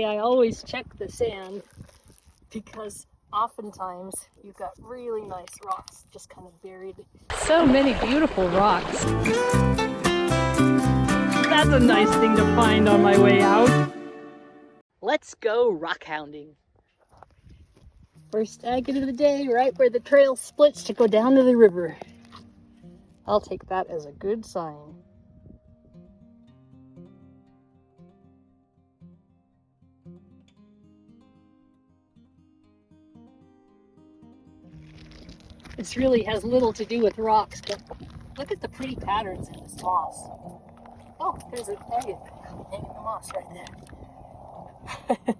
I always check the sand because oftentimes you've got really nice rocks just kind of buried. So many beautiful rocks. That's a nice thing to find on my way out. Let's go rockhounding. First agate of the day, right where the trail splits to go down to the river. I'll take that as a good sign. This really has little to do with rocks, but look at the pretty patterns in this moss. Oh, there's an agate hanging in the moss right there.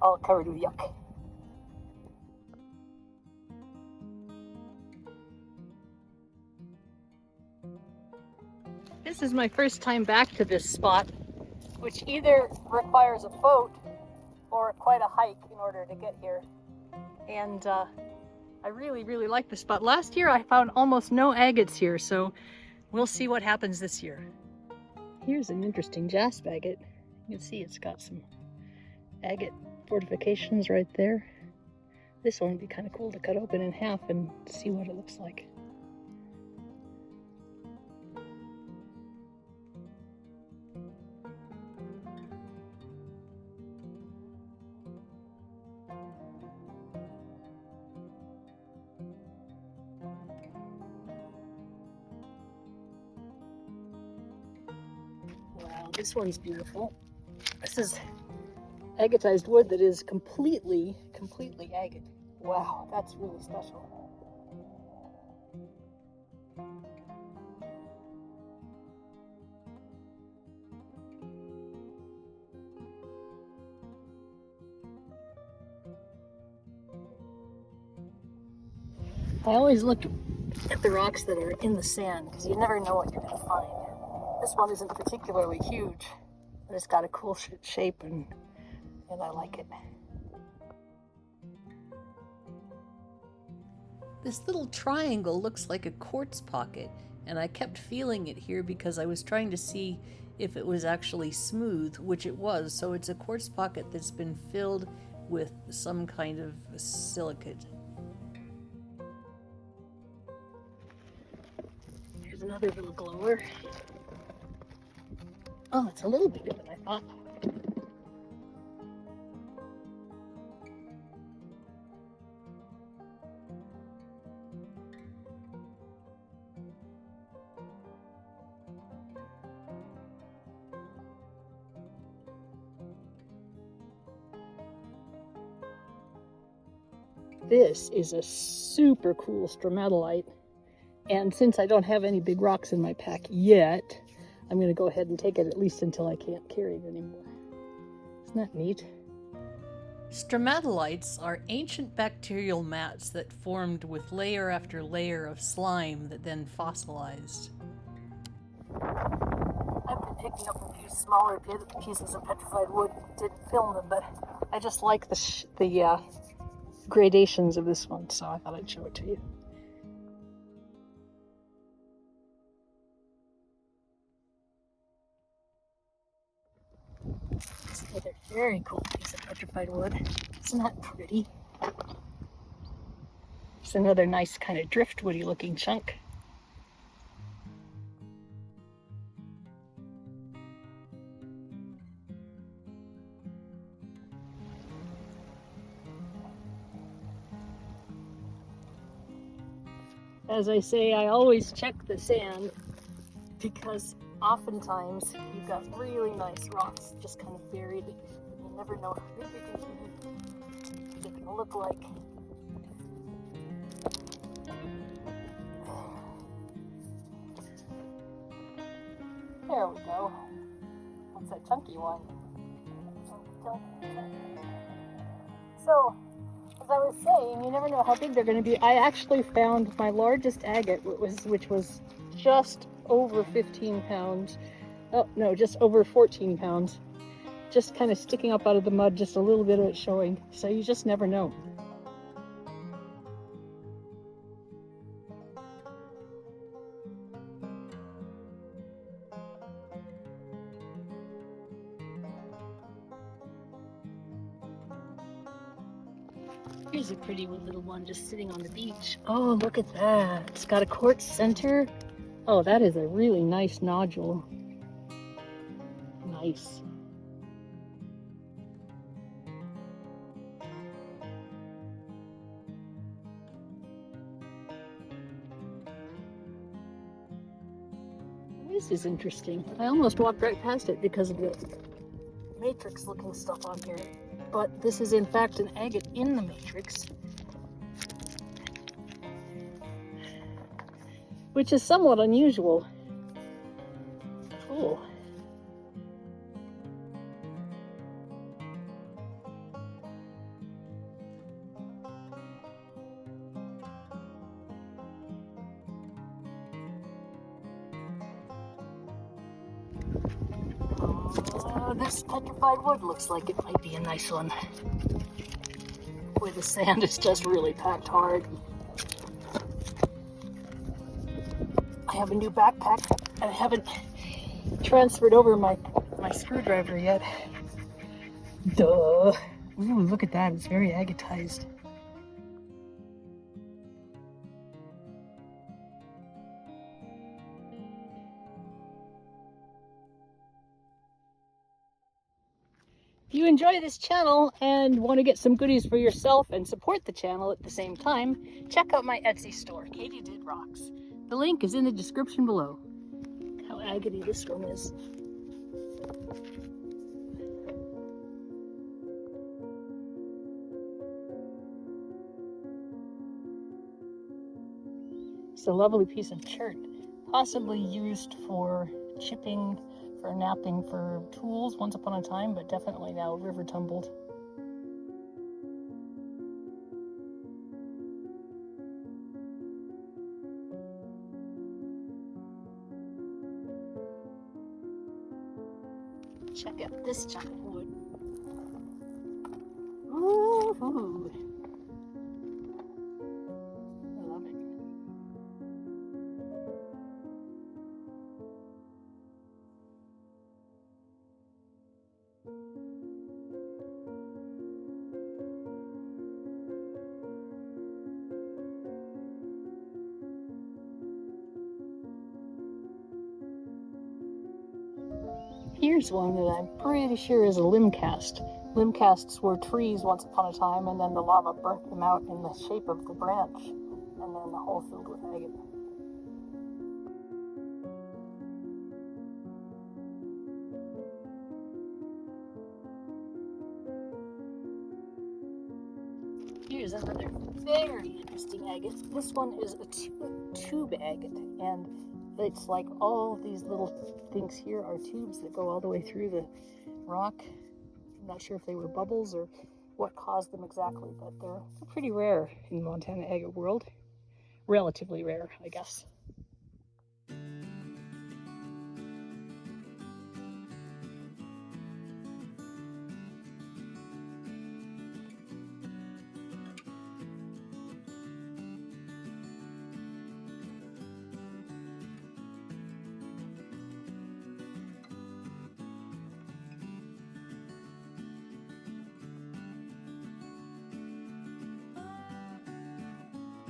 All covered with yuck. This is my first time back to this spot, which either requires a boat or quite a hike in order to get here. And I really, really like this spot. Last year I found almost no agates here, so we'll see what happens this year. Here's an interesting jasp agate. You can see it's got some agate fortifications right there. This one would be kind of cool to cut open in half and see what it looks like. Wow, this one's beautiful. This is agatized wood that is completely agate. Wow, that's really special. I always look at the rocks that are in the sand because you never know what you're going to find. This one isn't particularly huge, but it's got a cool shape and I like it. This little triangle looks like a quartz pocket, and I kept feeling it here because I was trying to see if it was actually smooth, which it was. So it's a quartz pocket that's been filled with some kind of silicate. Here's another little glower. Oh, it's a little bigger than I thought. This is a super cool stromatolite, and since I don't have any big rocks in my pack yet, I'm going to go ahead and take it at least until I can't carry it anymore. Isn't that neat? Stromatolites are ancient bacterial mats that formed with layer after layer of slime that then fossilized. I've been picking up a few smaller pieces of petrified wood. Didn't film them, but I just like the gradations of this one, so I thought I'd show it to you. It's another very cool piece of petrified wood. Isn't that pretty? It's another nice kind of driftwoody looking chunk. As I say, I always check the sand because oftentimes you've got really nice rocks just kind of buried and you never know what they're going to look like. There we go. That's a chunky one. So, as I was saying, you never know how big they're going to be. I actually found my largest agate, which was just over 15 pounds. Oh, no, just over 14 pounds. Just kind of sticking up out of the mud, just a little bit of it showing. So you just never know. Here's a pretty little one just sitting on the beach. Oh, look at that. It's got a quartz center. Oh, that is a really nice nodule. Nice. This is interesting. I almost walked right past it because of the matrix looking stuff on here. But this is in fact an agate in the matrix, which is somewhat unusual. Cool. This petrified wood looks like it might be a nice one, where the sand is just really packed hard. I have a new backpack and I haven't transferred over my screwdriver yet. Duh. Ooh, look at that. It's very agatized. If you enjoy this channel and want to get some goodies for yourself and support the channel at the same time, check out my Etsy store, Katie Did Rocks. The link is in the description below. How agate this one is. It's a lovely piece of chert, possibly used for chipping, for knapping, for tools once upon a time, but definitely now river tumbled. Check out this chunk of wood. Ooh. I love it. Here's one that I'm pretty sure is a limb cast. Limb casts were trees once upon a time, and then the lava burnt them out in the shape of the branch, and then the hole filled with agate. Here's another very interesting agate. This one is a tube agate, and it's like all these little things here are tubes that go all the way through the rock. I'm not sure if they were bubbles or what caused them exactly, but they're pretty rare in Montana agate world. Relatively rare, I guess.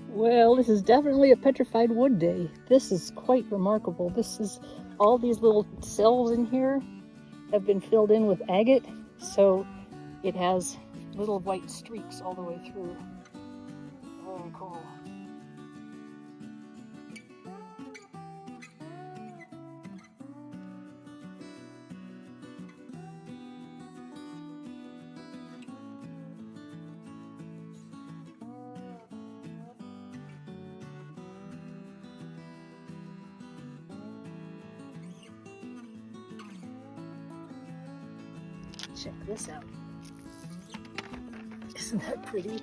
Well, this is definitely a petrified wood day. This is quite remarkable. This is all these little cells in here have been filled in with agate, so it has little white streaks all the way through. Very cool. Check this out. Isn't that pretty?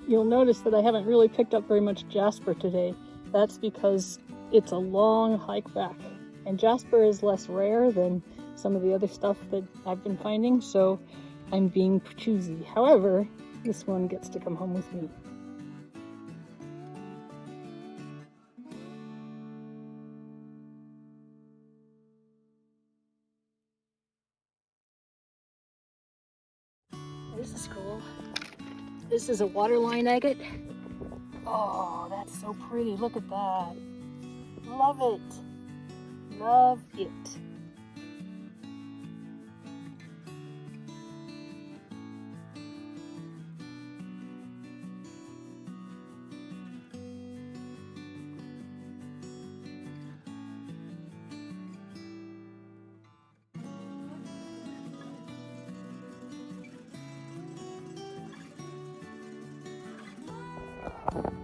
You'll notice that I haven't really picked up very much jasper today. That's because it's a long hike back, and jasper is less rare than some of the other stuff that I've been finding, so I'm being choosy. However, This one gets to come home with me. This is cool. This is a waterline agate. Oh, that's so pretty. Look at that. Love it. Love it.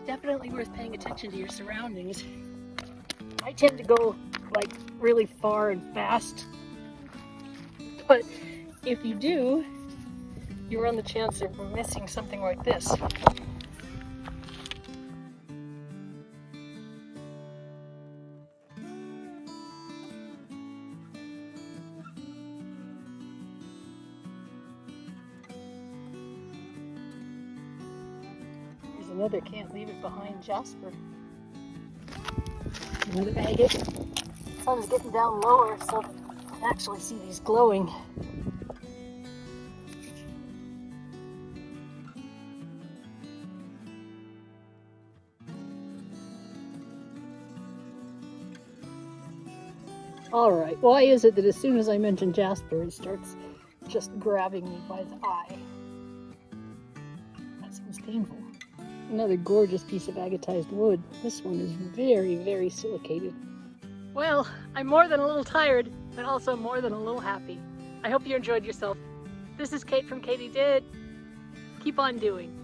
Definitely worth paying attention to your surroundings. I tend to go like really far and fast, but if you do, you run the chance of missing something like this. There's another can't leave it behind jasper. Another agate. The sun's getting down lower, so I can actually see these glowing. Alright, why is it that as soon as I mention jasper, it starts just grabbing me by the eye? That seems painful. Another gorgeous piece of agatized wood. This one is very, very silicated. Well, I'm more than a little tired, but also more than a little happy. I hope you enjoyed yourself. This is Kate from Katie Did. Keep on doing.